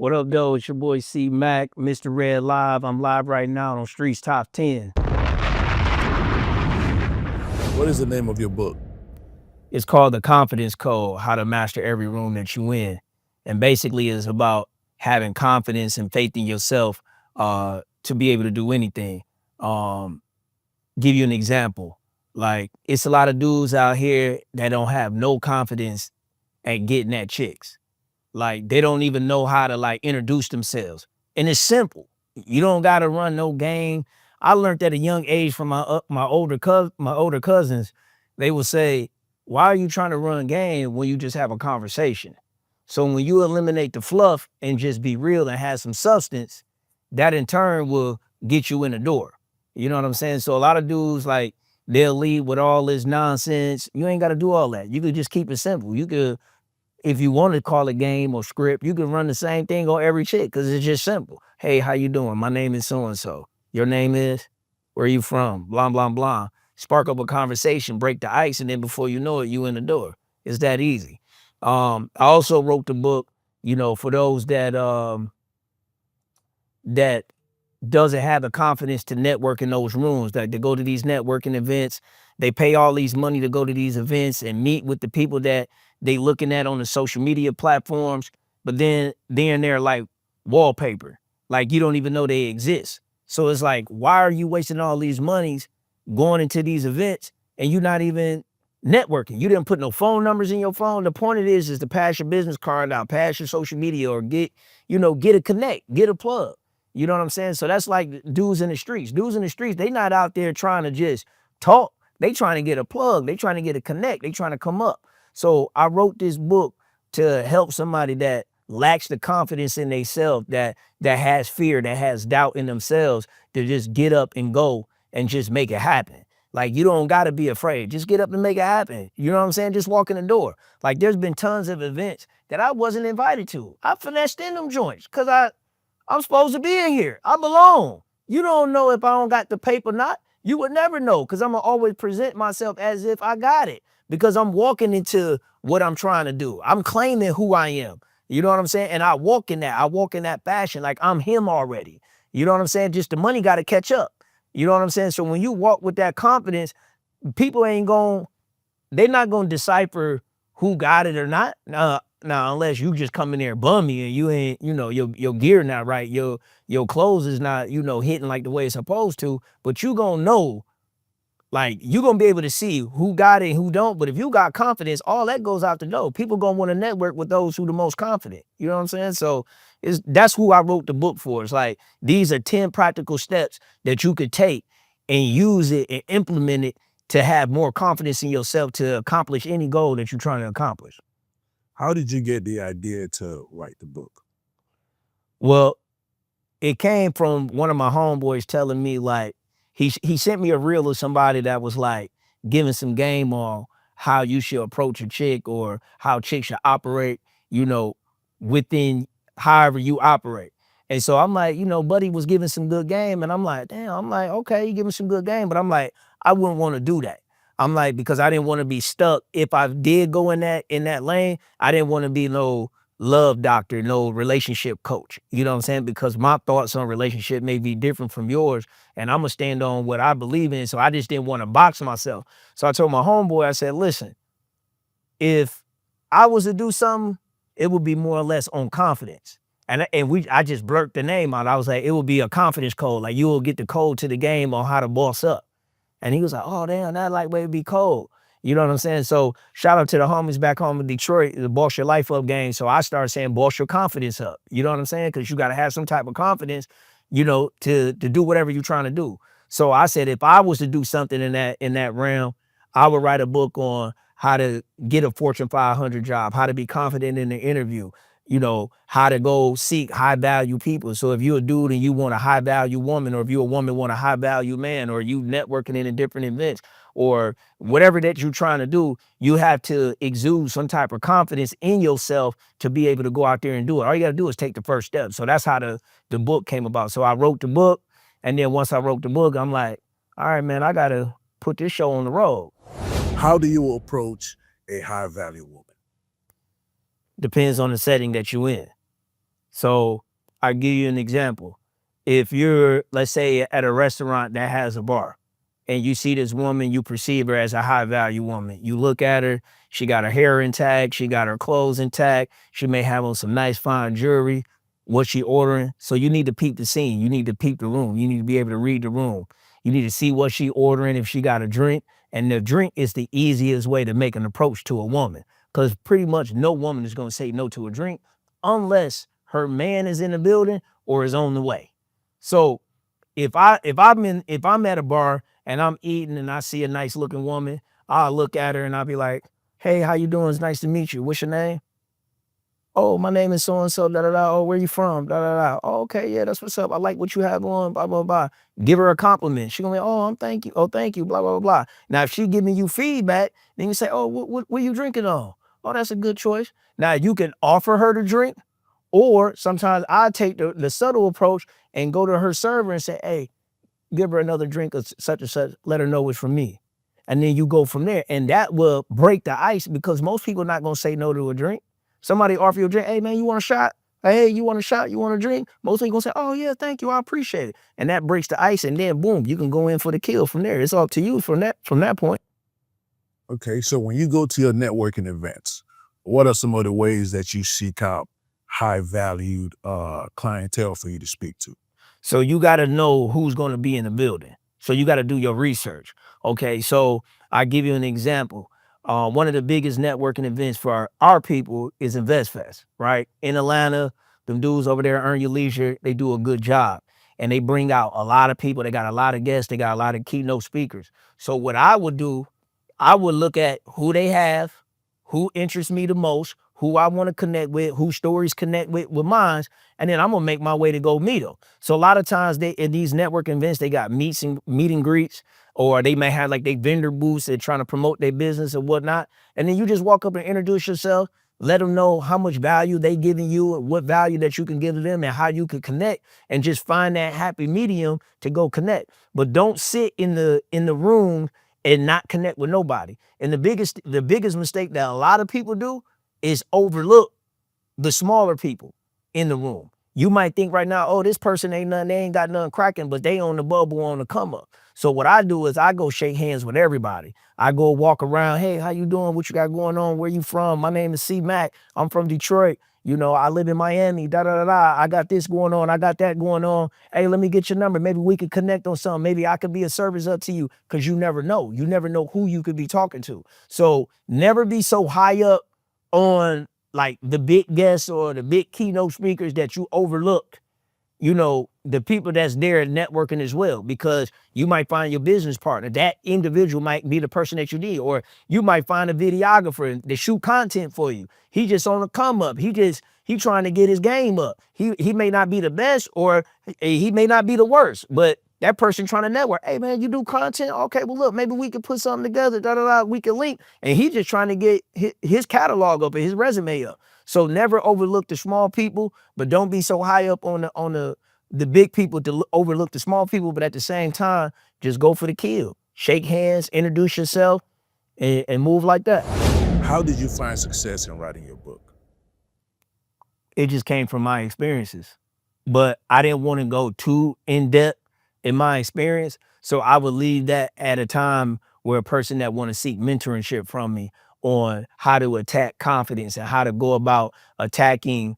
What up, though? It's your boy C-Mack, Mr. Red Live. I'm live right now on Streets Top 10. What is the name of your book? It's called The Confidence Code, How to Master Every Room That You In. And basically it's about having confidence and faith in yourself to be able to do anything. Give you an example. Like, it's a lot of dudes out here that don't have no confidence at getting at chicks. Like, they don't even know how to like introduce themselves. And it's simple. You don't gotta run no game. I learned at a young age from my older cousins. They would say, "Why are you trying to run game when you just have a conversation?" So when you eliminate the fluff and just be real and have some substance, that in turn will get you in the door. You know what I'm saying? So a lot of dudes like they'll lead with all this nonsense. You ain't got to do all that. You could just keep it simple. You could, if you want to call it game or script, you can run the same thing on every chick because it's just simple. Hey, how you doing? My name is so and so. Your name is? Where are you from? Blah blah blah. Spark up a conversation, break the ice, and then before you know it, you in the door. It's that easy. I also wrote the book, for those that doesn't have the confidence to network in those rooms, that they go to these networking events, they pay all these money to go to these events and meet with the people that they looking at on the social media platforms, but then they're like wallpaper. Like you don't even know they exist. So it's like, why are you wasting all these monies going into these events and you're not even networking? You didn't put no phone numbers in your phone. The point of this is to pass your business card out, pass your social media, or get a connect, get a plug. You know what I'm saying? So that's like dudes in the streets. Dudes in the streets, they not out there trying to just talk. They trying to get a plug. They trying to get a connect. They trying to come up. So I wrote this book to help somebody that lacks the confidence in themselves, that has fear, that has doubt in themselves, to just get up and go and just make it happen. Like, you don't got to be afraid. Just get up and make it happen. You know what I'm saying? Just walk in the door. Like, there's been tons of events that I wasn't invited to. I finessed in them joints because I'm supposed to be in here. I belong. You don't know if I don't got the paper or not. You would never know because I'm going to always present myself as if I got it because I'm walking into what I'm trying to do. I'm claiming who I am. You know what I'm saying? And I walk in that. I walk in that fashion like I'm him already. You know what I'm saying? Just the money got to catch up. You know what I'm saying? So when you walk with that confidence, people they're not going to decipher who got it or not. Now, unless you just come in there bummy and you ain't, your gear not right, your clothes is not, hitting like the way it's supposed to, but you gonna know, like, you gonna be able to see who got it and who don't. But if you got confidence, all that goes out the door. People gonna want to network with those who the most confident. You know what I'm saying? So that's who I wrote the book for. It's like, these are 10 practical steps that you could take and use it and implement it to have more confidence in yourself to accomplish any goal that you're trying to accomplish. How did you get the idea to write the book? Well, it came from one of my homeboys telling me, like, he sent me a reel of somebody that was like giving some game on how you should approach a chick or how chicks should operate, within however you operate. And so I'm like, buddy was giving some good game. And I'm like, damn, I'm like, okay, you giving some good game. But I'm like, I wouldn't want to do that. I'm like, because I didn't want to be stuck. If I did go in that lane, I didn't want to be no love doctor, no relationship coach. You know what I'm saying? Because my thoughts on relationship may be different from yours, and I'm gonna stand on what I believe in. So I just didn't want to box myself. So I told my homeboy, I said, listen, if I was to do something, it would be more or less on confidence. I just blurted the name out. I was like, it would be a confidence code. Like, you will get the code to the game on how to boss up. And he was like, oh, damn, that like way to be cold. You know what I'm saying? So shout out to the homies back home in Detroit, the Boss Your Life Up game. So I started saying, boss your confidence up. You know what I'm saying? Because you got to have some type of confidence, to do whatever you're trying to do. So I said, if I was to do something in that realm, I would write a book on how to get a Fortune 500 job, how to be confident in the interview, how to go seek high value people. So if you're a dude and you want a high value woman, or if you're a woman want a high value man, or you networking in different events, or whatever that you're trying to do, you have to exude some type of confidence in yourself to be able to go out there and do it. All you got to do is take the first step. So that's how the book came about. So I wrote the book, and then once I wrote the book, I'm like, all right, man, I got to put this show on the road. How do you approach a high value woman? Depends on the setting that you in. So I give you an example. If you're, let's say, at a restaurant that has a bar and you see this woman, you perceive her as a high value woman. You look at her, she got her hair intact, she got her clothes intact, she may have on some nice fine jewelry. What she ordering? So you need to peep the scene. You need to peep the room. You need to be able to read the room. You need to see what she ordering if she got a drink. And the drink is the easiest way to make an approach to a woman. Because pretty much no woman is going to say no to a drink unless her man is in the building or is on the way. So if I'm at a bar and I'm eating and I see a nice looking woman, I'll look at her and I'll be like, "Hey, how you doing? It's nice to meet you. What's your name?" "Oh, my name is so and so, da da da. Oh, where you from? Da da da. Oh, okay, yeah, that's what's up. I like what you have on, blah, blah, blah." Give her a compliment. She gonna be, "Oh, I'm thank you. Oh, thank you, blah, blah, blah." Now, if she giving you feedback, then you say, "Oh, what you drinking on?" "Oh, that's a good choice." Now you can offer her to drink, or sometimes I take the subtle approach and go to her server and say, "Hey, give her another drink of such and such, let her know it's from me." And then you go from there. And that will break the ice because most people are not going to say no to a drink. Somebody offer you a drink, "Hey man, you want a shot? Hey, you want a shot? You want a drink?" Most people going to say, "Oh yeah, thank you, I appreciate it." And that breaks the ice. And then boom, you can go in for the kill from there. It's up to you from that point. Okay, so when you go to your networking events, what are some of the ways that you seek out high valued clientele for you to speak to? So you got to know who's going to be in the building. So you got to do your research. Okay. So I give you an example. One of the biggest networking events for our people is InvestFest, right? In Atlanta, them dudes over there, Earn Your Leisure, they do a good job. And they bring out a lot of people. They got a lot of guests. They got a lot of keynote speakers. So what I would do, I would look at who they have, who interests me the most, who I want to connect with, who stories connect with mine, and then I'm gonna make my way to go meet them. So a lot of times they in these network events, they got meet and greets, or they may have like they vendor booths and trying to promote their business and whatnot. And then you just walk up and introduce yourself, let them know how much value they giving you and what value that you can give to them and how you can connect and just find that happy medium to go connect. But don't sit in the room and not connect with nobody. And the biggest mistake that a lot of people do is overlook the smaller people in the room. You might think right now, "Oh, this person ain't nothing, they ain't got nothing cracking," but they on the bubble on the come up. So what I do is I go shake hands with everybody. I go walk around, "Hey, how you doing? What you got going on? Where you from? My name is C-Mack. I'm from Detroit. You know, I live in Miami, da da da da. I got this going on. I got that going on. Hey, let me get your number. Maybe we could connect on something. Maybe I could be a service up to you." Because you never know. You never know who you could be talking to. So never be so high up on like the big guests or the big keynote speakers that you overlook, the people that's there networking as well, because you might find your business partner. That individual might be the person that you need, or you might find a videographer to shoot content for you. He just on the come up. He trying to get his game up. He may not be the best or he may not be the worst, but that person trying to network. "Hey man, you do content? Okay, well look, maybe we could put something together. Da da da. We can link." And he just trying to get his catalog up and his resume up. So never overlook the small people, but don't be so high up on the big people to overlook the small people. But at the same time, just go for the kill. Shake hands, introduce yourself, and move like that. How did you find success in writing your book? It just came from my experiences. But I didn't want to go too in depth in my experience. So I would leave that at a time where a person that want to seek mentorship from me on how to attack confidence and how to go about attacking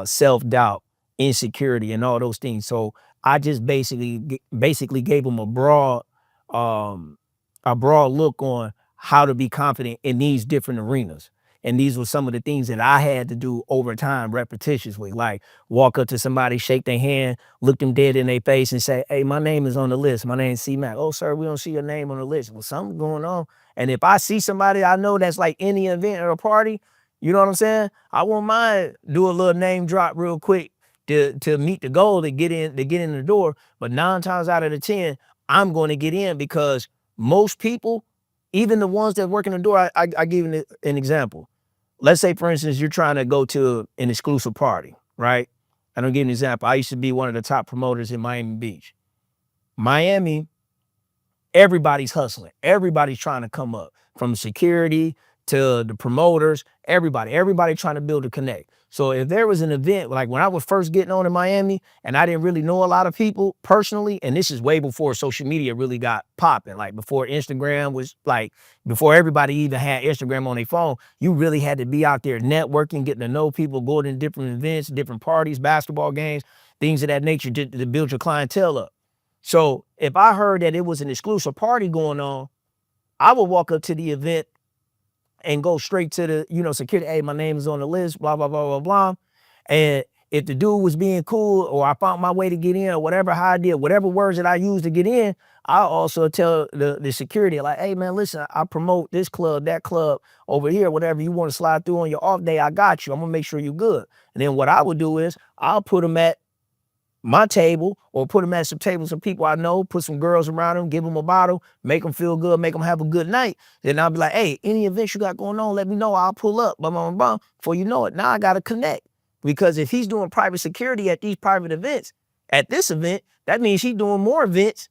self-doubt, insecurity, and all those things. So I just basically gave them um, a broad look on how to be confident in these different arenas. And these were some of the things that I had to do over time repetitiously, like walk up to somebody, shake their hand, look them dead in their face and say, "Hey, my name is on the list. My name's C-Mack." "Oh, sir, we don't see your name on the list." Well, something's going on. And if I see somebody I know that's like in the event or a party, you know what I'm saying? I won't mind do a little name drop real quick to meet the goal to get in the door. But 9 times out of the 10, I'm going to get in because most people, even the ones that work in the door, I give you an example. Let's say, for instance, you're trying to go to an exclusive party, right? And I'll give you an example. I used to be one of the top promoters in Miami Beach. Miami, everybody's hustling. Everybody's trying to come up, from security to the promoters. Everybody trying to build a connect. So if there was an event, like when I was first getting on in Miami and I didn't really know a lot of people personally, and this is way before social media really got popping, like before Instagram was like, before everybody even had Instagram on their phone, you really had to be out there networking, getting to know people, going to different events, different parties, basketball games, things of that nature to build your clientele up. So if I heard that it was an exclusive party going on, I would walk up to the event and go straight to the, security. Hey, my name is on the list, blah, blah, blah, blah, blah. And if the dude was being cool or I found my way to get in or whatever, how I did, whatever words that I used to get in, I also tell the security, like, hey man, listen, I promote this club, that club over here, whatever you want to slide through on your off day, I got you. I'm gonna make sure you're good. And then what I would do is I'll put them at my table or put them at some tables of people I know, put some girls around them, give them a bottle, make them feel good, make them have a good night. Then I'll be like, hey, any events you got going on, let me know. I'll pull up, blah, blah, blah. Before you know it, now I got to connect. Because if he's doing private security at these private events, at this event, that means he's doing more events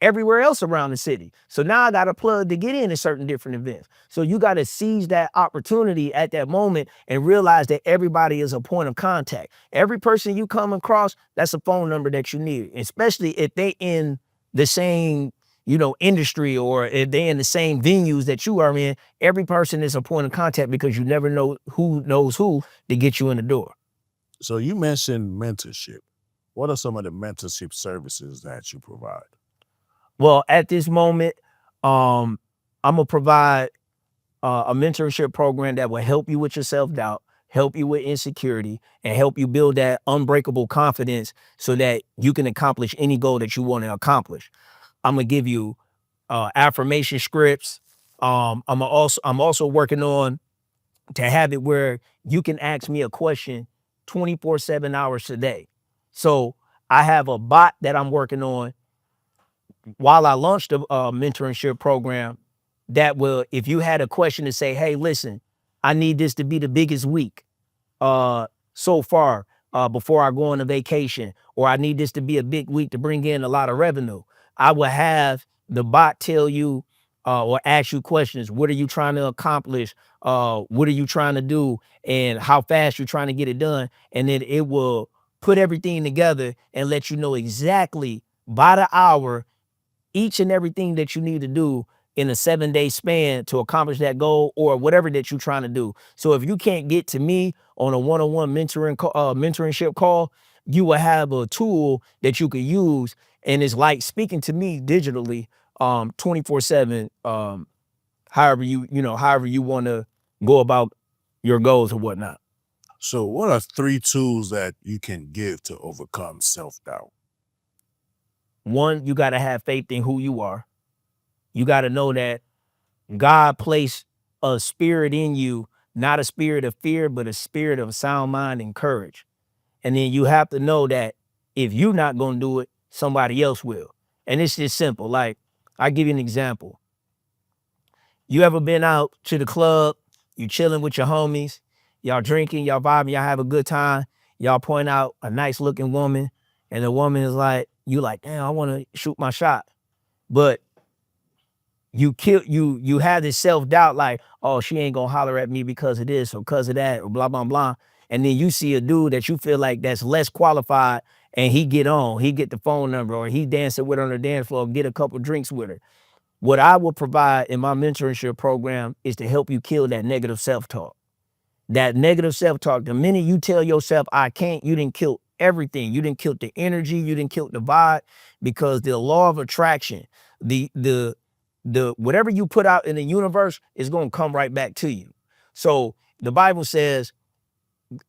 everywhere else around the city. So now I got a plug to get into certain different events. So you got to seize that opportunity at that moment and realize that everybody is a point of contact. Every person you come across, that's a phone number that you need, especially if they in the same, industry or if they in the same venues that you are in. Every person is a point of contact because you never know who knows who to get you in the door. So you mentioned mentorship. What are some of the mentorship services that you provide? Well, at this moment, I'm gonna provide a mentorship program that will help you with your self-doubt, help you with insecurity, and help you build that unbreakable confidence so that you can accomplish any goal that you want to accomplish. I'm gonna give you affirmation scripts. I'm also working on to have it where you can ask me a question 24 7 hours a day. So I have a bot that I'm working on while I launched the mentorship program that will, if you had a question to say, hey, listen, I need this to be the biggest week so far before I go on a vacation, or I need this to be a big week to bring in a lot of revenue, I will have the bot tell you or ask you questions. What are you trying to accomplish? What are you trying to do? And how fast you're trying to get it done. And then it will put everything together and let you know exactly by the hour each and everything that you need to do in a 7-day span to accomplish that goal or whatever that you're trying to do. So if you can't get to me on a one-on-one mentorship call, you will have a tool that you could use, and it's like speaking to me digitally 24/7, however you want to go about your goals or whatnot. So what are 3 tools that you can give to overcome self-doubt? One, you got to have faith in who you are. You got to know that God placed a spirit in you, not a spirit of fear, but a spirit of sound mind and courage. And then you have to know that if you're not going to do it, somebody else will. And it's just simple. Like, I'll give you an example. You ever been out to the club, you chilling with your homies, y'all drinking, y'all vibing, y'all have a good time, y'all point out a nice looking woman, and the woman is like, you like, damn, I want to shoot my shot. But you have this self-doubt, like, oh, she ain't gonna holler at me because of this or because of that or blah blah blah. And then you see a dude that you feel like that's less qualified, and he get the phone number, or he dancing with her on the dance floor, get a couple drinks with her. What I will provide in my mentorship program is to help you kill that negative self-talk. That negative self-talk, the minute you tell yourself, I can't, you didn't kill everything. You didn't kill the energy, you didn't kill the vibe, because the law of attraction, the whatever you put out in the universe is going to come right back to you. So the Bible says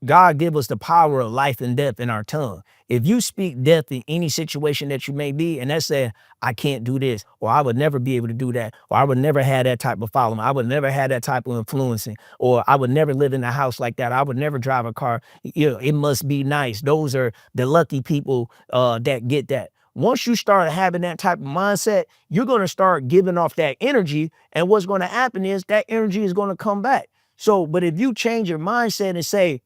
God give us the power of life and death in our tongue. If you speak death in any situation that you may be, and that's saying, I can't do this, or I would never be able to do that, or I would never have that type of following, I would never have that type of influencing, or I would never live in a house like that, I would never drive a car, it must be nice. Those are the lucky people that get that. Once you start having that type of mindset, you're going to start giving off that energy. And what's going to happen is that energy is going to come back. So, but if you change your mindset and say,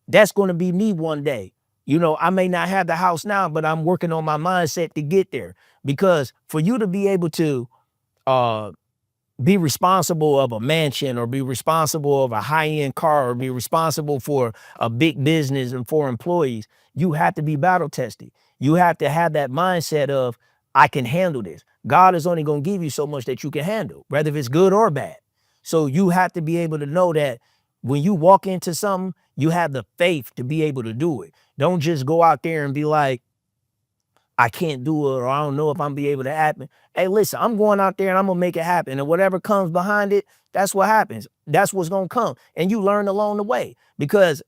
that's going to be me one day. I may not have the house now, but I'm working on my mindset to get there. Because for you to be able to uh, be responsible of a mansion or be responsible of a high-end car or be responsible for a big business and for employees, you have to be battle tested. You have to have that mindset of, I can handle this. God is only going to give you so much that you can handle, whether if it's good or bad. So you have to be able to know that when you walk into something, you have the faith to be able to do it. Don't just go out there and be like, I can't do it, or I don't know if I'm be able to happen. Hey, listen, I'm going out there and I'm gonna make it happen. And whatever comes behind it, that's what happens. That's what's gonna come. And you learn along the way because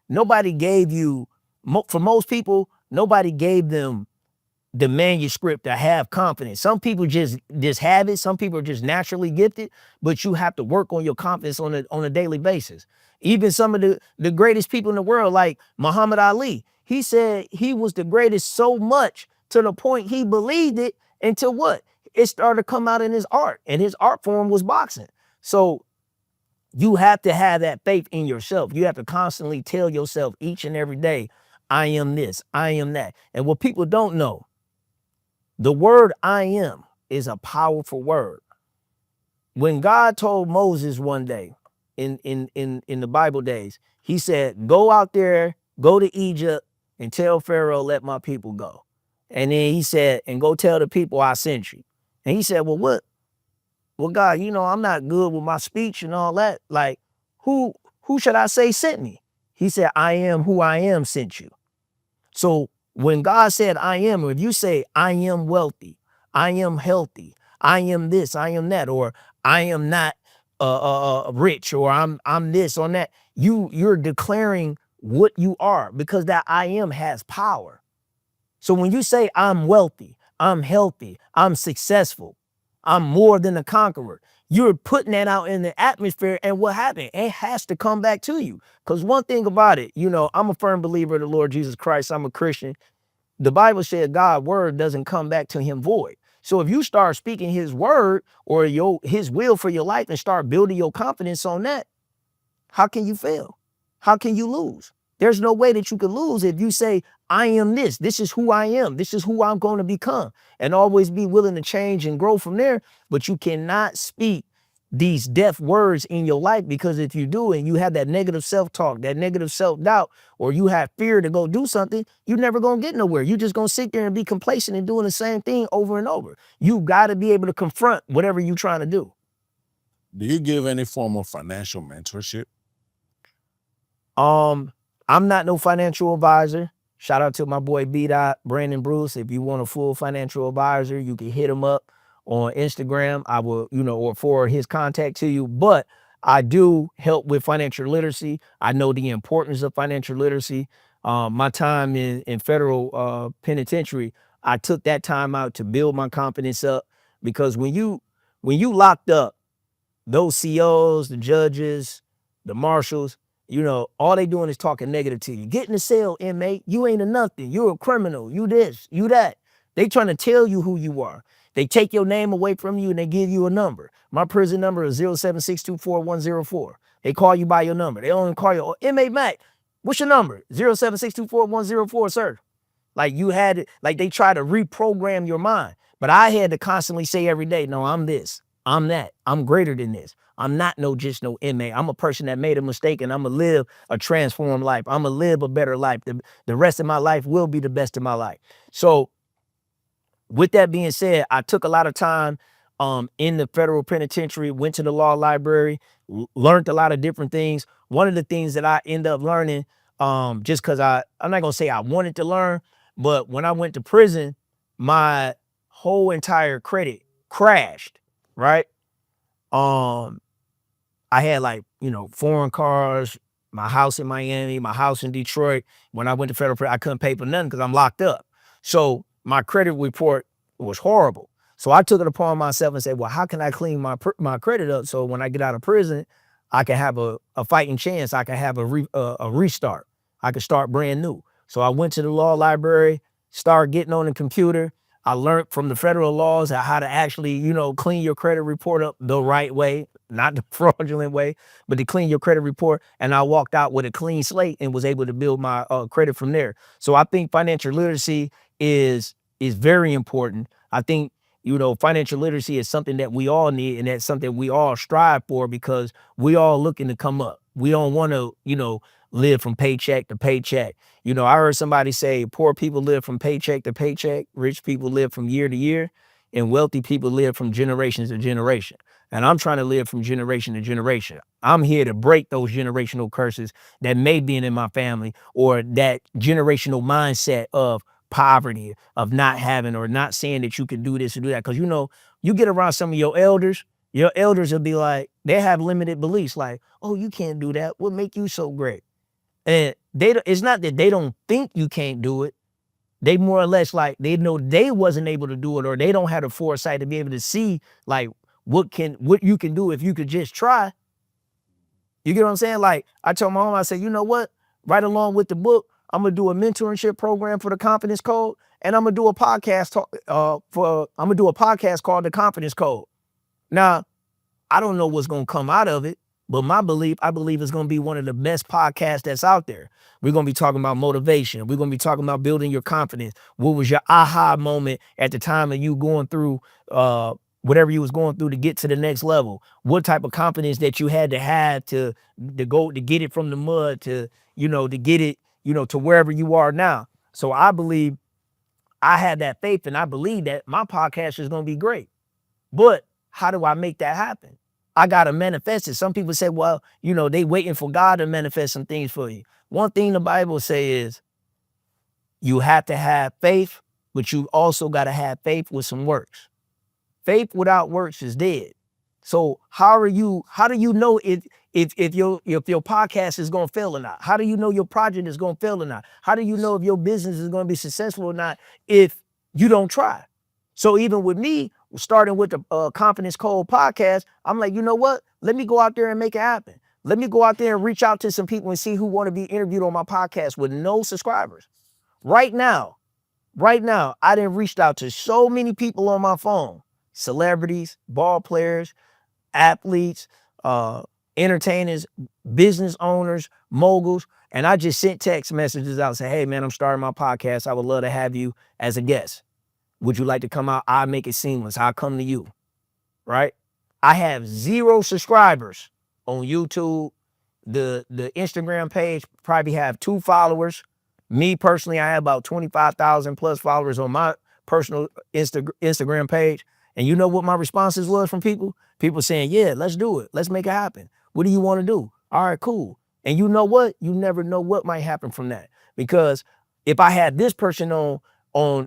nobody gave you, for most people, nobody gave them the manuscript to have confidence. Some people just have it. Some people are just naturally gifted, but you have to work on your confidence on a daily basis. Even some of the greatest people in the world, like Muhammad Ali, he said he was the greatest so much to the point he believed it until what? It started to come out in his art, and his art form was boxing. So you have to have that faith in yourself. You have to constantly tell yourself each and every day, I am this, I am that. And what people don't know, the word I am is a powerful word. When God told Moses one day in the Bible days, he said, go out there, go to Egypt and tell Pharaoh, let my people go. And then he said, and go tell the people I sent you. And he said, well, what? Well, God, I'm not good with my speech and all that. Like, who should I say sent me? He said, I am who I am sent you. So when God said I am, if you say I am wealthy, I am healthy, I am this, I am that, or I am not rich, or I'm this or that, you're declaring what you are because that I am has power. So when you say I'm wealthy, I'm healthy, I'm successful, I'm more than a conqueror, you're putting that out in the atmosphere. And what happened? It has to come back to you. Because one thing about it, I'm a firm believer of the Lord Jesus Christ. I'm a Christian. The Bible said God's word doesn't come back to him void. So if you start speaking his word or his will for your life and start building your confidence on that, how can you fail? How can you lose? There's no way that you can lose if you say, I am this. This is who I am. This is who I'm going to become. And always be willing to change and grow from there. But you cannot speak these deaf words in your life, because if you do and you have that negative self-talk, that negative self-doubt, or you have fear to go do something, you're never going to get nowhere. You're just going to sit there and be complacent and doing the same thing over and over. You got to be able to confront whatever you're trying to do. Do you give any form of financial mentorship? I'm not no financial advisor. Shout out to my boy B. Brandon Bruce. If you want a full financial advisor, you can hit him up on Instagram. I will, or forward his contact to you. But I do help with financial literacy. I know the importance of financial literacy. My time in federal penitentiary, I took that time out to build my confidence up, because when you locked up, those COs, the judges, the marshals, all they doing is talking negative to you. Get in the cell, inmate. You ain't a nothing. You're a criminal. You this, you that. They trying to tell you who you are. They take your name away from you and they give you a number. My prison number is 07624-104. They call you by your number. They only call you, inmate Mac, what's your number? 07624-104, sir. Like like they try to reprogram your mind. But I had to constantly say every day, no, I'm this, I'm that, I'm greater than this. I'm not just no inmate. I'm a person that made a mistake and I'm gonna live a transformed life. I'm gonna live a better life. The rest of my life will be the best of my life. So with that being said, I took a lot of time in the federal penitentiary, went to the law library, learned a lot of different things. One of the things that I end up learning, just because I'm not gonna say I wanted to learn, but when I went to prison, my whole entire credit crashed, right? I had foreign cars, my house in Miami, my house in Detroit. When I went to federal prison, I couldn't pay for nothing because I'm locked up. So my credit report was horrible. So I took it upon myself and said, well, how can I clean my credit up so when I get out of prison, I can have a fighting chance. I can have a restart. I can start brand new. So I went to the law library, started getting on the computer. I learned from the federal laws how to actually, clean your credit report up the right way, not the fraudulent way, but to clean your credit report. And I walked out with a clean slate and was able to build my credit from there. So I think financial literacy is very important. I think financial literacy is something that we all need, and that's something we all strive for because we all looking to come up. We don't want to, live from paycheck to paycheck. I heard somebody say poor people live from paycheck to paycheck, rich people live from year to year, and wealthy people live from generations to generation. And I'm trying to live from generation to generation. I'm here to break those generational curses that may be in my family, or that generational mindset of poverty, of not having or not saying that you can do this or do that. Because you get around some of your elders will be like, they have limited beliefs, like, oh, you can't do that. What make you so great? And it's not that they don't think you can't do it. They more or less, like, they know they wasn't able to do it, or they don't have the foresight to be able to see, like, what you can do if you could just try. You get what I'm saying? Like, I told my mom, I said, you know what? Right along with the book, I'm gonna do a mentorship program for the Confidence Code, and I'm gonna do a podcast called The Confidence Code. Now, I don't know what's gonna come out of it, but I believe it's gonna be one of the best podcasts that's out there. We're gonna be talking about motivation. We're gonna be talking about building your confidence. What was your aha moment at the time of you going through whatever you was going through to get to the next level? What type of confidence that you had to have to get it from the mud to get it, to wherever you are now. So I believe I had that faith, and I believe that my podcast is gonna be great. But how do I make that happen? I gotta manifest it. Some people say, well, they waiting for God to manifest some things for you. One thing the Bible say is you have to have faith, but you also gotta have faith with some works. Faith without works is dead. So how do you know if your podcast is gonna fail or not? How do you know your project is gonna fail or not? How do you know if your business is gonna be successful or not if you don't try? So even with me, starting with the Confidence Code podcast, I'm like, you know what? Let me go out there and make it happen. Let me go out there and reach out to some people and see who want to be interviewed on my podcast with no subscribers. Right now, I done reached out to so many people on my phone: celebrities, ball players, athletes, entertainers, business owners, moguls. And I just sent text messages out, say, hey man, I'm starting my podcast. I would love to have you as a guest. Would you like to come out? I'll make it seamless. I'll come to you, right? I have 0 subscribers on YouTube. The Instagram page probably have 2 followers. Me personally, I have about 25,000 plus followers on my personal Instagram page. And you know what my responses was from people? People saying, yeah, let's do it. Let's make it happen. What do you want to do? All right, cool. And you know what? You never know what might happen from that. Because if I had this person on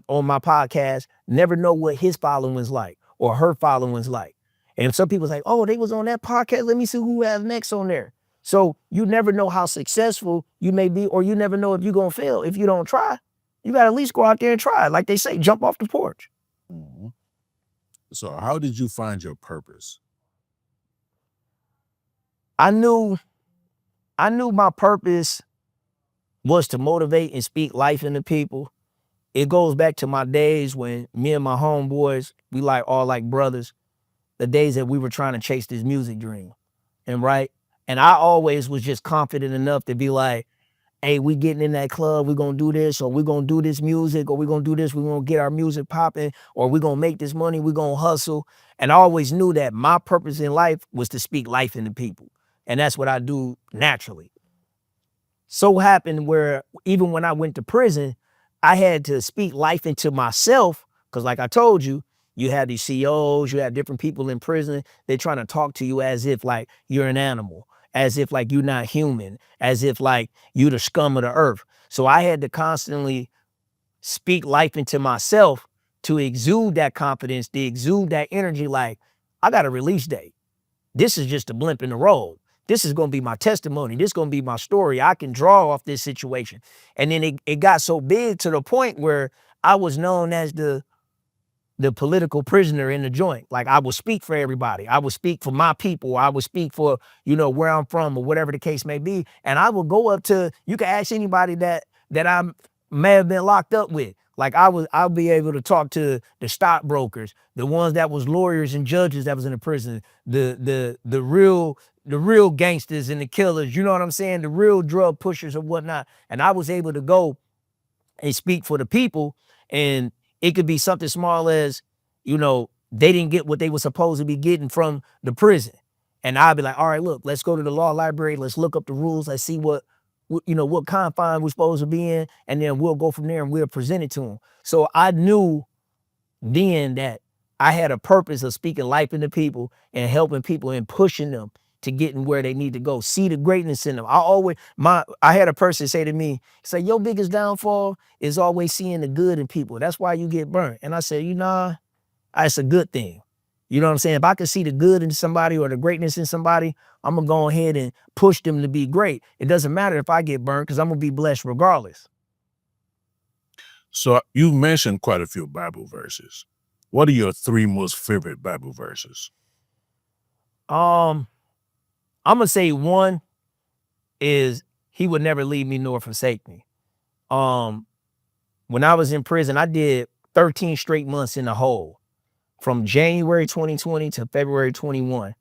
my podcast, never know what his following is like or her following is like. And some people's like, oh, they was on that podcast. Let me see who have next on there. So you never know how successful you may be, or you never know if you're going to fail. If you don't try, you got to at least go out there and try. Like they say, jump off the porch. Mhm. So how did you find your purpose? I knew my purpose was to motivate and speak life into people. It goes back to my days when me and my homeboys, we all like brothers, the days that we were trying to chase this music dream. And I always was just confident enough to be like, hey, we getting in that club, we're gonna do this, or we're gonna do this music, or we're gonna do this, we're gonna get our music popping, or we're gonna make this money, we're gonna hustle. And I always knew that my purpose in life was to speak life into people. And that's what I do naturally. So happened where even when I went to prison, I had to speak life into myself, because like I told you, you have these CEOs, you have different people in prison. They're trying to talk to you as if like you're an animal, as if like you're not human, as if like you the scum of the earth. So I had to constantly speak life into myself to exude that confidence, to exude that energy. Like, I got a release date. This is just a blimp in the road. This is going to be my testimony. This is going to be my story. I can draw off this situation. And then it got so big to the point where I was known as the political prisoner in the joint. Like, I would speak for everybody. I would speak for my people. I would speak for, where I'm from or whatever the case may be. And I would go up to, you can ask anybody that I may have been locked up with. Like, I'll be able to talk to the stockbrokers, the ones that was lawyers and judges that was in the prison, the real gangsters and the killers, you know what I'm saying? The real drug pushers or whatnot. And I was able to go and speak for the people. And it could be something small as they didn't get what they were supposed to be getting from the prison. And I'd be like, all right, look, let's go to the law library. Let's look up the rules. Let's see what confine we're supposed to be in. And then we'll go from there and we'll present it to them. So I knew then that I had a purpose of speaking life into people and helping people and pushing them to getting where they need to go. See the greatness in them. I had a person say to me, say, your biggest downfall is always seeing the good in people. That's why you get burnt. And I said, it's a good thing. You know what I'm saying? If I can see the good in somebody or the greatness in somebody, I'm gonna go ahead and push them to be great. It doesn't matter if I get burned because I'm gonna be blessed regardless. So you mentioned quite a few Bible verses. What are your 3 most favorite Bible verses? I'm gonna say one is he would never leave me nor forsake me. When I was in prison, I did 13 straight months in the hole. From January 2020 to February 21,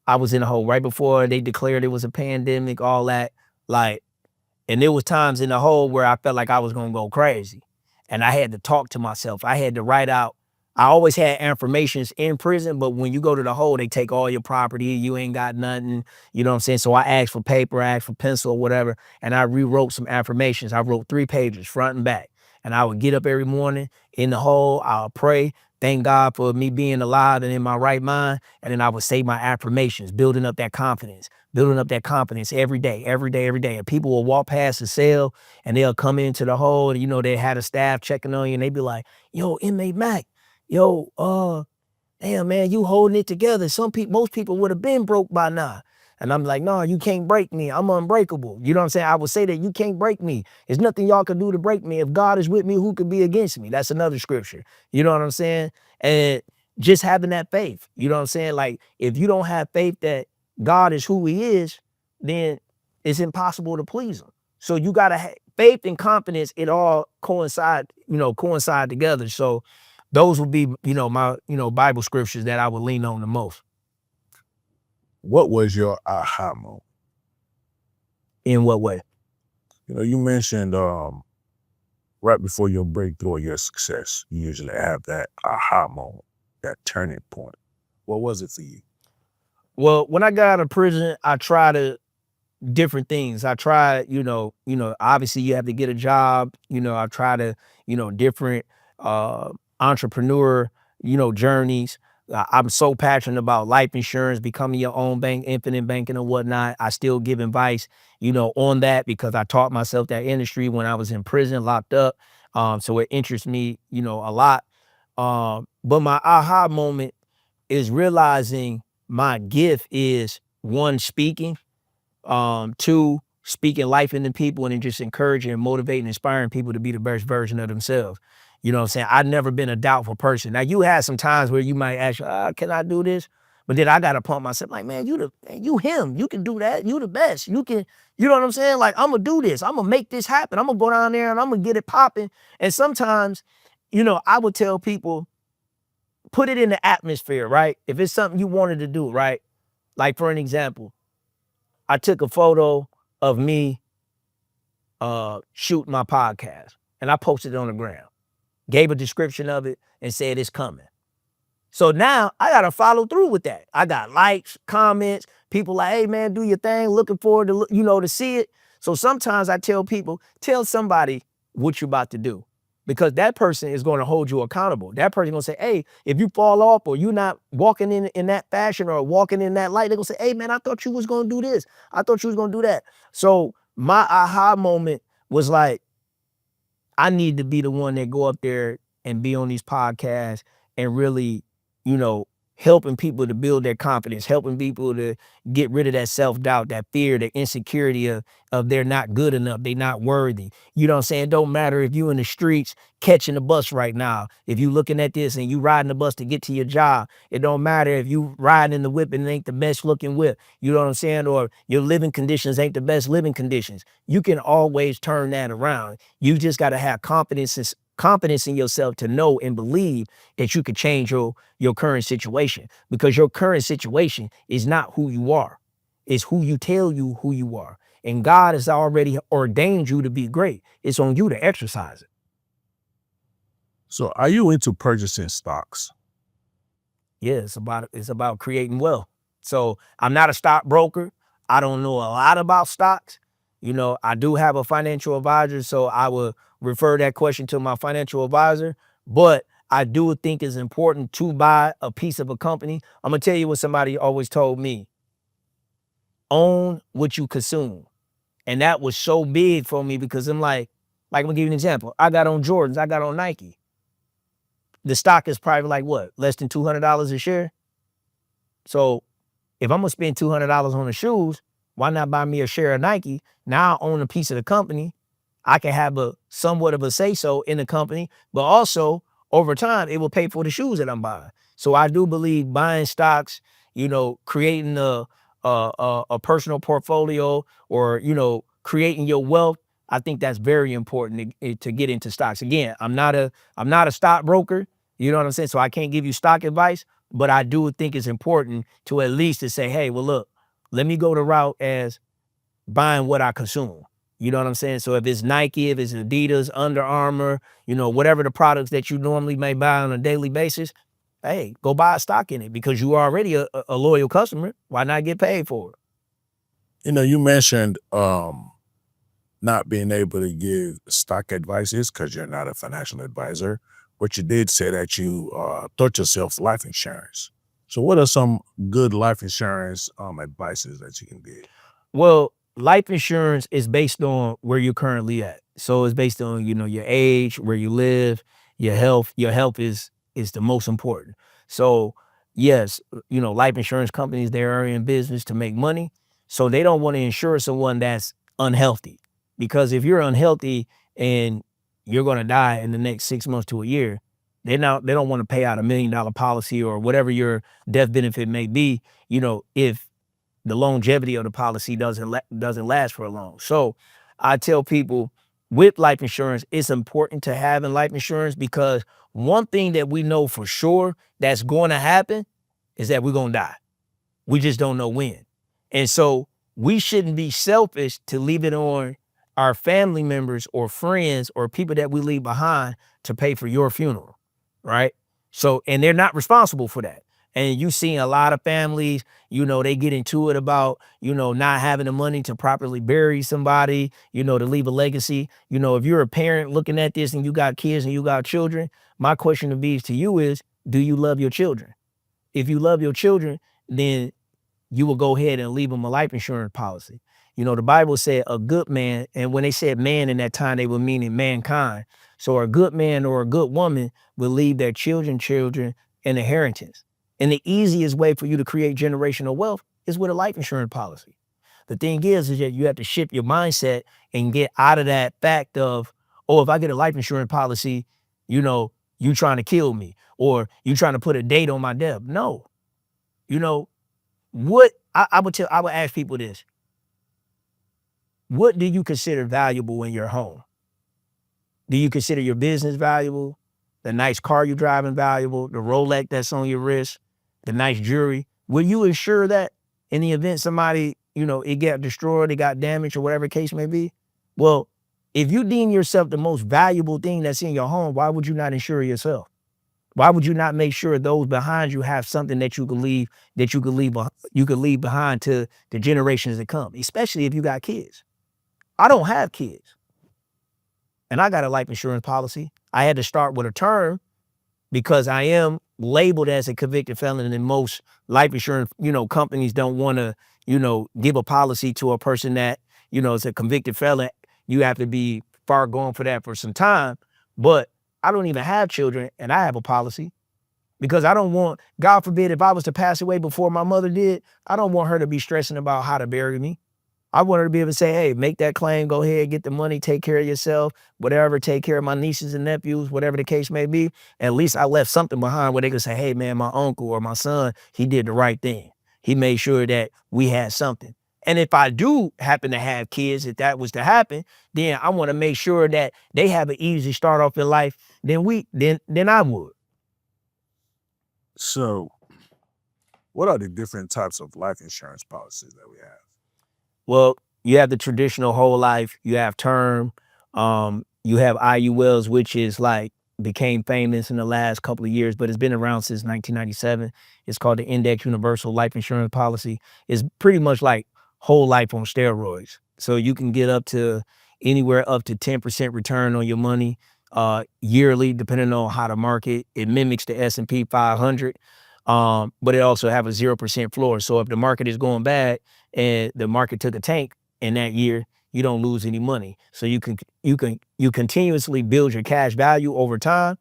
I was in the hole right before they declared it was a pandemic, all that. Like, and there was times in the hole where I felt like I was gonna go crazy. And I had to talk to myself. I had to write out. I always had affirmations in prison, but when you go to the hole, they take all your property. You ain't got nothing. You know what I'm saying? So I asked for paper, I asked for pencil or whatever, and I rewrote some affirmations. I wrote 3 pages, front and back. And I would get up every morning in the hole. I'll pray. Thank God for me being alive and in my right mind. And then I would say my affirmations, building up that confidence every day, every day, every day. And people will walk past the cell and they'll come into the hole and, they had a staff checking on you and they'd be like, yo, inmate Mac, yo, damn, man, you holding it together. Most people would have been broke by now. And I'm like, no, you can't break me. I'm unbreakable. You know what I'm saying? I would say that you can't break me. There's nothing y'all can do to break me. If God is with me, who could be against me? That's another scripture. You know what I'm saying? And just having that faith, you know what I'm saying? Like, if you don't have faith that God is who he is, then it's impossible to please him. So you got to have faith and confidence. It all coincide together. So those would be, my, Bible scriptures that I would lean on the most. What was your aha moment? In what way? You mentioned right before your breakthrough or your success, you usually have that aha moment, that turning point. What was it for you? Well, when I got out of prison, I tried different things. I tried, obviously you have to get a job. I tried different entrepreneur, journeys. I'm so passionate about life insurance, becoming your own bank, infinite banking and whatnot. I still give advice, on that because I taught myself that industry when I was in prison, locked up. So it interests me, a lot. But my aha moment is realizing my gift is 1, speaking, 2, speaking life into people and then just encouraging and motivating, inspiring people to be the best version of themselves. You know what I'm saying? I've never been a doubtful person. Now you had some times where you might ask, can I do this? But then I gotta pump myself like, man, you him. You can do that. You the best. You can, you know what I'm saying? Like, I'm gonna do this. I'm gonna make this happen. I'm gonna go down there and I'm gonna get it popping. And sometimes, I would tell people, put it in the atmosphere, right? If it's something you wanted to do, right? Like for an example, I took a photo of me shooting my podcast and I posted it on the ground, gave a description of it and said it's coming. So now I got to follow through with that. I got likes, comments, people like, hey man, do your thing. Looking forward to, to see it. So sometimes I tell people, tell somebody what you're about to do because that person is going to hold you accountable. That person going to say, hey, if you fall off or you're not walking in that fashion or walking in that light, they're going to say, hey man, I thought you was going to do this. I thought you was going to do that. So my aha moment was like, I need to be the one that go up there and be on these podcasts and really, helping people to build their confidence, helping people to get rid of that self-doubt, that fear, the insecurity of they're not good enough, they're not worthy. You know what I'm saying? It don't matter if you in the streets catching the bus right now. If you looking at this and you riding the bus to get to your job, it don't matter if you riding in the whip and it ain't the best looking whip. You know what I'm saying? Or your living conditions ain't the best living conditions. You can always turn that around. You just got to have confidence in yourself to know and believe that you could change your current situation because your current situation is not who you are. It's who you tell you who you are. And God has already ordained you to be great. It's on you to exercise it. So are you into purchasing stocks? Yeah, it's about creating wealth. So I'm not a stockbroker. I don't know a lot about stocks. I do have a financial advisor, so I will refer that question to my financial advisor. But I do think it's important to buy a piece of a company. I'm gonna tell you what somebody always told me: own what you consume. And that was so big for me because I'm gonna give you an example. I got on Jordans, I got on Nike. The stock is probably like what, less than $200 a share. So if I'm gonna spend $200 on the shoes, why not buy me a share of Nike? Now I own a piece of the company. I can have a somewhat of a say so in the company, but also over time it will pay for the shoes that I'm buying. So I do believe buying stocks, creating a personal portfolio, or creating your wealth. I think that's very important to get into stocks. Again, I'm not a stockbroker. You know what I'm saying? So I can't give you stock advice, but I do think it's important to at least to say, hey, well, look, let me go the route as buying what I consume. You know what I'm saying? So if it's Nike, if it's Adidas, Under Armour, whatever the products that you normally may buy on a daily basis, hey, go buy a stock in it because you are already a loyal customer. Why not get paid for it? You mentioned not being able to give stock advices because you're not a financial advisor, but you did say that you taught yourself life insurance. So, what are some good life insurance advices that you can give? Well, life insurance is based on where you're currently at. So it's based on, your age, where you live, your health. Your health is the most important. So yes, life insurance companies, they are in business to make money. So they don't want to insure someone that's unhealthy. Because if you're unhealthy and you're gonna die in the next 6 months to a year, they don't want to pay out $1 million policy or whatever your death benefit may be, if the longevity of the policy doesn't last for long. So I tell people with life insurance, it's important to have in life insurance because one thing that we know for sure that's going to happen is that we're going to die. We just don't know when. And so we shouldn't be selfish to leave it on our family members or friends or people that we leave behind to pay for your funeral, right? So, and they're not responsible for that. And you see a lot of families, they get into it about, not having the money to properly bury somebody, to leave a legacy. If you're a parent looking at this and you got kids and you got children, my question to you is, do you love your children? If you love your children, then you will go ahead and leave them a life insurance policy. The Bible said a good man, and when they said man in that time, they were meaning mankind. So a good man or a good woman will leave their children an inheritance. And the easiest way for you to create generational wealth is with a life insurance policy. The thing is that you have to shift your mindset and get out of that fact of, oh, if I get a life insurance policy, you trying to kill me or you trying to put a date on my death. No, you know, I would ask people this: what do you consider valuable in your home? Do you consider your business valuable? The nice car you're driving valuable? The Rolex that's on your wrist? The nice jewelry? Will you insure that in the event somebody, it got destroyed, it got damaged, or whatever the case may be? Well, if you deem yourself the most valuable thing that's in your home, why would you not insure yourself? Why would you not make sure those behind you have something that you could leave behind to the generations that come, especially if you got kids? I don't have kids, and I got a life insurance policy. I had to start with a term because I am labeled as a convicted felon, and most life insurance, companies don't want to, give a policy to a person that, is a convicted felon. You have to be far gone for that for some time. But I don't even have children, and I have a policy because I don't want, God forbid, if I was to pass away before my mother did, I don't want her to be stressing about how to bury me. I want her to be able to say, hey, make that claim, go ahead, get the money, take care of yourself, whatever, take care of my nieces and nephews, whatever the case may be. At least I left something behind where they could say, hey, man, my uncle or my son, he did the right thing. He made sure that we had something. And if I do happen to have kids, if that was to happen, then I want to make sure that they have an easy start off in life than I would. So, what are the different types of life insurance policies that we have? Well, you have the traditional whole life, you have term, you have IULs, which is like became famous in the last couple of years, but it's been around since 1997. It's called the Index Universal Life Insurance Policy. It's pretty much like whole life on steroids. So you can get up to anywhere up to 10% return on your money yearly, depending on how the market. It mimics the S&P 500, but it also have a 0% floor. So if the market is going bad and the market took a tank in that year, you don't lose any money. So you continuously build your cash value over time,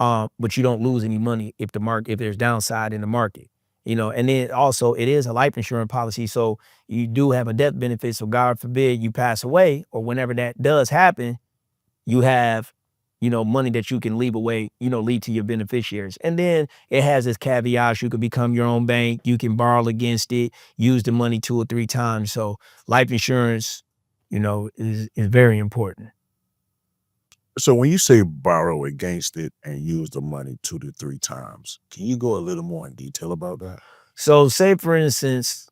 but you don't lose any money if there's downside in the market. And then also it is a life insurance policy, so you do have a death benefit. So God forbid you pass away, or whenever that does happen, you have money that you can leave away, leave to your beneficiaries. And then it has its caveats. You could become your own bank. You can borrow against it, use the money 2 or 3 times. So life insurance, is very important. So when you say borrow against it and use the money 2 to 3 times, can you go a little more in detail about that? So let's say for instance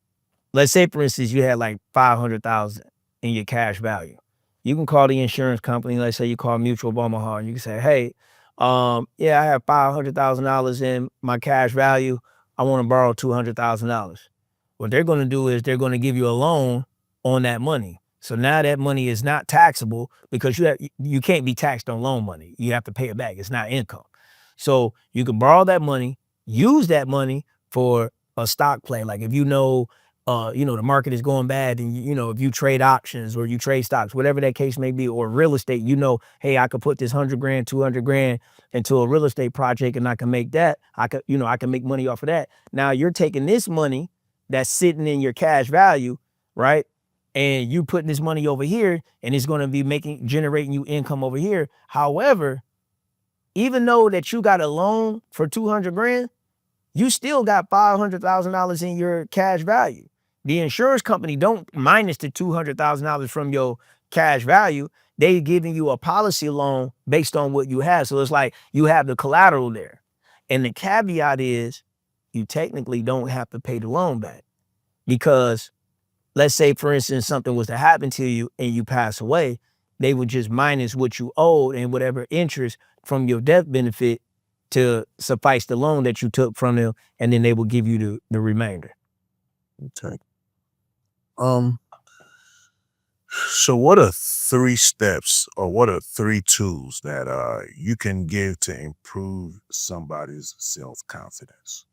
you had like 500,000 in your cash value. You can call the insurance company. Let's say you call Mutual of Omaha, and you can say, hey, yeah, I have $500,000 in my cash value. I want to borrow $200,000. What they're going to do is they're going to give you a loan on that money. So now that money is not taxable, because you can't be taxed on loan money. You have to pay it back. It's not income. So you can borrow that money, use that money for a stock play. Like if the market is going bad, and if you trade options or you trade stocks, whatever that case may be, or real estate, hey, I could put this 100 grand, 200 grand into a real estate project, and I can make that. I can make money off of that. Now you're taking this money that's sitting in your cash value, right? And you putting this money over here, and it's going to be generating you income over here. However, even though that you got a loan for 200 grand, you still got $500,000 in your cash value. The insurance company don't minus the $200,000 from your cash value. They giving you a policy loan based on what you have. So it's like you have the collateral there. And the caveat is you technically don't have to pay the loan back, because let's say, for instance, something was to happen to you and you pass away, they would just minus what you owed and whatever interest from your death benefit to suffice the loan that you took from them, and then they will give you the remainder. Okay. So what are 3 steps, or what are 3 tools that you can give to improve somebody's self-confidence?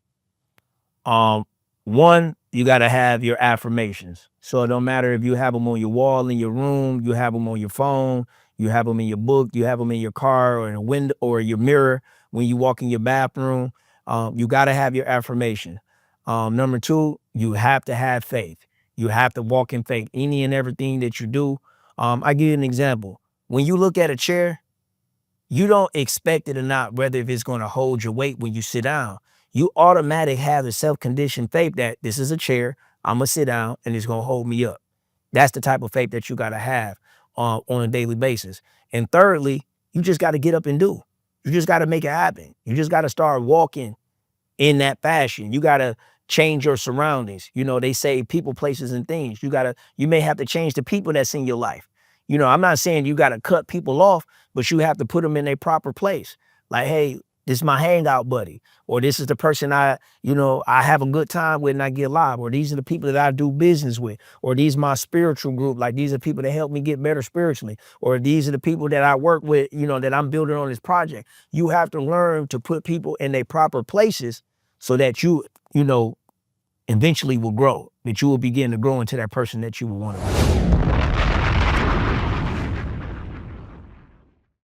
One, you got to have your affirmations. So it don't matter if you have them on your wall in your room, you have them on your phone, you have them in your book, you have them in your car or in a window or your mirror when you walk in your bathroom. You got to have your affirmation. Number 2, you have to have faith. You have to walk in faith. Any and everything that you do. I give you an example. When you look at a chair, you don't expect it or not, whether if it's going to hold your weight when you sit down. You automatically have the self-conditioned faith that this is a chair, I'm going to sit down, and it's going to hold me up. That's the type of faith that you got to have on a daily basis. And thirdly, you just got to get up and do. You just got to make it happen. You just got to start walking in that fashion. You got to change your surroundings. They say people, places, and things. You may have to change the people that's in your life. I'm not saying you got to cut people off, but you have to put them in their proper place. Like, hey, this is my hangout buddy, or this is the person I have a good time with and I get live, or these are the people that I do business with, or these are my spiritual group. Like these are people that help me get better spiritually, or these are the people that I work with, that I'm building on this project. You have to learn to put people in their proper places so that you eventually will grow, that you will begin to grow into that person that you will want to be.